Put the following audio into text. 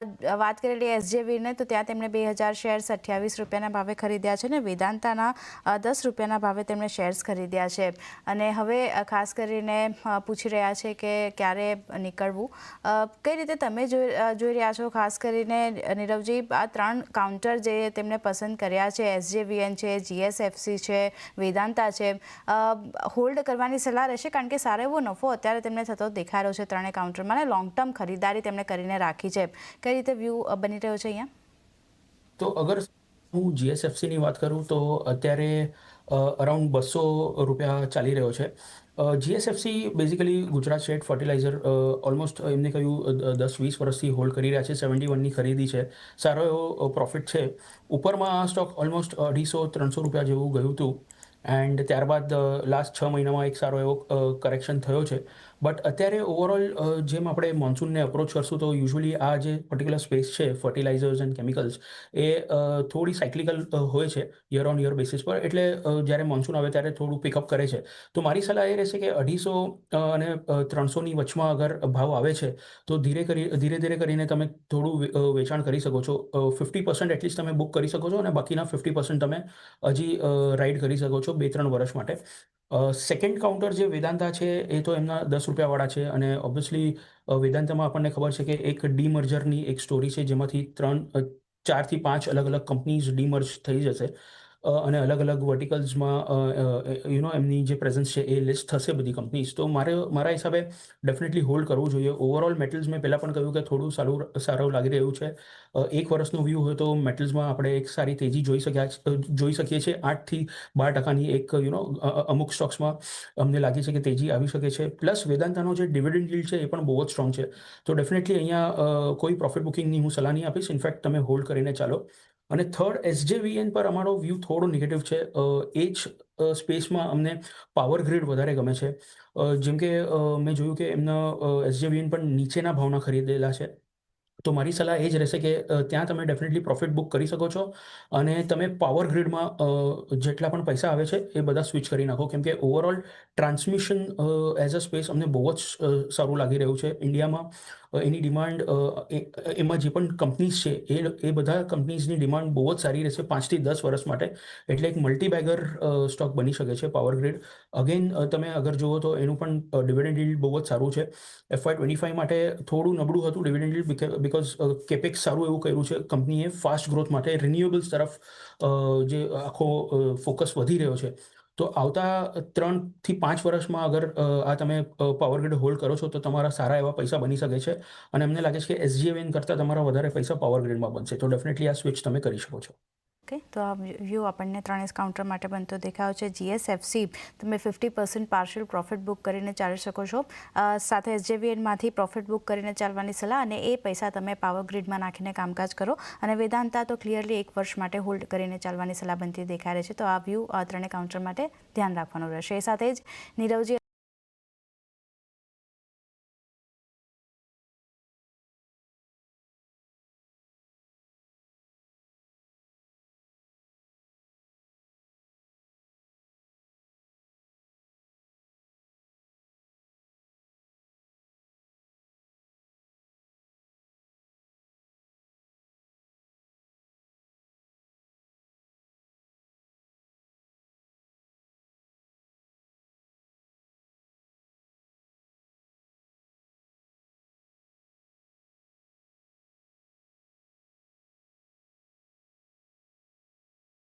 વાત કરેલી એસજેવીને તો ત્યાં તેમણે 2000 શેર્સ 28 રૂપિયાના ભાવે ખરીદ્યા છે અને વેદાંતાના 10 રૂપિયાના ભાવે તેમણે શેર્સ ખરીદ્યા છે અને હવે ખાસ કરીને પૂછી રહ્યા છે કે ક્યારે નીકળવું, કઈ રીતે તમે જોઈ રહ્યા છો? ખાસ કરીને નીરવજી, આ 3 કાઉન્ટર જે તેમણે પસંદ કર્યા છે, એસજેવીએન છે, જીએસએફસી છે, વેદાંતા છે, હોલ્ડ કરવાની સલાહ રહેશે? કારણ કે સારો એવો નફો અત્યારે તેમને થતો દેખાઈ રહ્યો છે ત્રણેય કાઉન્ટરમાં અને લોંગ ટર્મ ખરીદારી તેમણે કરીને રાખી છે. કઈ રીતે વ્યૂ બની રહ્યો છે અહીંયા? તો અગર હું જીએસએફસીની વાત કરું તો અત્યારે અરાઉન્ડ 200 રૂપિયા ચાલી રહ્યો છે. GSFC basically Gujarat state fertilizer almost એમને કહ્યું 10-20 વર્ષથી હોલ્ડ કરી રહ્યા છે. 71ની ખરીદી છે, સારો એવો પ્રોફિટ છે. ઉપરમાં આ સ્ટોક ઓલમોસ્ટ 250-300 રૂપિયા જેવું ગયું હતું એન્ડ ત્યારબાદ લાસ્ટ 6 મહિનામાં એક સારો એવો કરેક્શન થયો છે. બટ અત્યારે ઓવરઓલ જેમ આપણે મોન્સૂનને અપ્રોચ કરશું તો યુઝ્યુઅલી આ જે પર્ટિક્યુલર સ્પેસ છે ફર્ટિલાઇઝર્સ એન્ડ કેમિકલ્સ એ થોડી સાયક્લિકલ હોય છે યર ઓન યર બેસિસ પર. એટલે જ્યારે મોન્સૂન આવે ત્યારે થોડું પિકઅપ કરે છે. તો મારી સલાહ એ રહેશે કે 250 અને 300ની વચમાં અગર ભાવ આવે છે તો ધીરે ધીરે કરીને તમે થોડું વેચાણ કરી શકો છો. 50% એટલીસ્ટ તમે બુક કરી શકો છો અને બાકીના 50% તમે હજી રાઇડ કરી શકો છો 2-3 વર્ષ માટે. સેકન્ડ કાઉન્ટર જે વેદાંતા છે એ તો એમના 10 રૂપિયાવાળા છે અને ઓબ્વિયસલી વેદાંતામાં આપણને ખબર છે કે એક ડીમર્જરની એક સ્ટોરી છે જેમાંથી 4 થી 5 અલગ અલગ કંપનીઝ ડીમર્જ થઈ જશે અને અલગ અલગ વર્ટિકલ્સમાં એમની જે પ્રેઝન્સ છે એ લિસ્ટ થશે બધી કંપનીઝ. તો મારા હિસાબે ડેફિનેટલી હોલ્ડ કરવું જોઈએ. ઓવરઓલ મેટલ્સ મેં પહેલાં પણ કહ્યું કે થોડું સારું લાગી રહ્યું છે. એક વર્ષનો વ્યૂ હોય તો મેટલ્સમાં આપણે એક સારી તેજી જોઈ શકીએ છીએ. 8-12% એક અમુક સ્ટોક્સમાં અમને લાગે છે કે તેજી આવી શકે છે. પ્લસ વેદાંતાનો જે ડિવિડન્ડ yield છે એ પણ બહુ જ સ્ટ્રોંગ છે. તો ડેફિનેટલી અહીંયા કોઈ પ્રોફિટ બુકિંગની હું સલાહ નહીં આપીશ. ઇનફેક્ટ તમે હોલ્ડ કરીને ચાલો. અને થર્ડ એસજેવીએન પર અમારો વ્યૂ થોડો નેગેટિવ છે. એ જ સ્પેસમાં અમને પાવર ગ્રીડ વધારે ગમે છે. જેમ કે મેં જોયું કે એમના એસજેવીએન પણ નીચેના ભાવના ખરીદેલા છે. તો મારી સલાહ એ જ રહેશે કે ત્યાં તમે ડેફિનેટલી પ્રોફિટ બુક કરી શકો છો અને તમે પાવર ગ્રીડમાં જેટલા પણ પૈસા આવે છે એ બધા સ્વિચ કરી નાખો. કેમ કે overall transmission as a space અમને બહુ જ સારું લાગી રહ્યું છે. ઇન્ડિયામાં એની ડિમાન્ડ એમાં જે પણ કંપનીઝ છે એ બધા કંપનીઝની ડિમાન્ડ બહુ જ સારી રહેશે 5 થી 10 વર્ષ માટે. એટલે એક મલ્ટીબેગર સ્ટોક બની શકે છે પાવર ગ્રીડ. અગેન તમે અગર જુઓ તો એનું પણ ડિવિડન્ડ yield બહુ જ સારું છે. FY25 માટે થોડું નબળું હતું ડિવિડન્ડ yield બિકોઝ કેપેક્સ સારું એવું કર્યું છે કંપનીએ ફાસ્ટ ગ્રોથ માટે. રિન્યુએબલ્સ તરફ જે આખો ફોકસ વધી રહ્યો છે. તો આવતા 3 થી 5 વર્ષમાં અગર આ તમે પાવર ગ્રીડ હોલ્ડ કરો છો તો તમારા સારા એવા પૈસા બની શકે છે અને અમને લાગે છે કે એસજીવીએન કરતાં તમારા વધારે પૈસા પાવર ગ્રીડમાં બનશે. તો ડેફિનેટલી આ સ્વિચ તમે કરી શકો છો. ઓકે, તો આ વ્યૂ આપણને 3 કાઉન્ટર માટે બનતો દેખાયો છે. જીએસએફસી તમે 50% પાર્શિયલ પ્રોફિટ બુક કરીને ચાલી શકો છો. સાથે એસજેવીએનમાંથી પ્રોફિટ બુક કરીને ચાલવાની સલાહ અને એ પૈસા તમે પાવર ગ્રીડમાં નાખીને કામકાજ કરો. અને વેદાંતા તો ક્લિયરલી 1 વર્ષ માટે હોલ્ડ કરીને ચાલવાની સલાહ બનતી દેખાઈ રહી છે. તો આ વ્યૂ 3 કાઉન્ટર માટે ધ્યાન રાખવાનું રહેશે. એ સાથે જ નીરવજી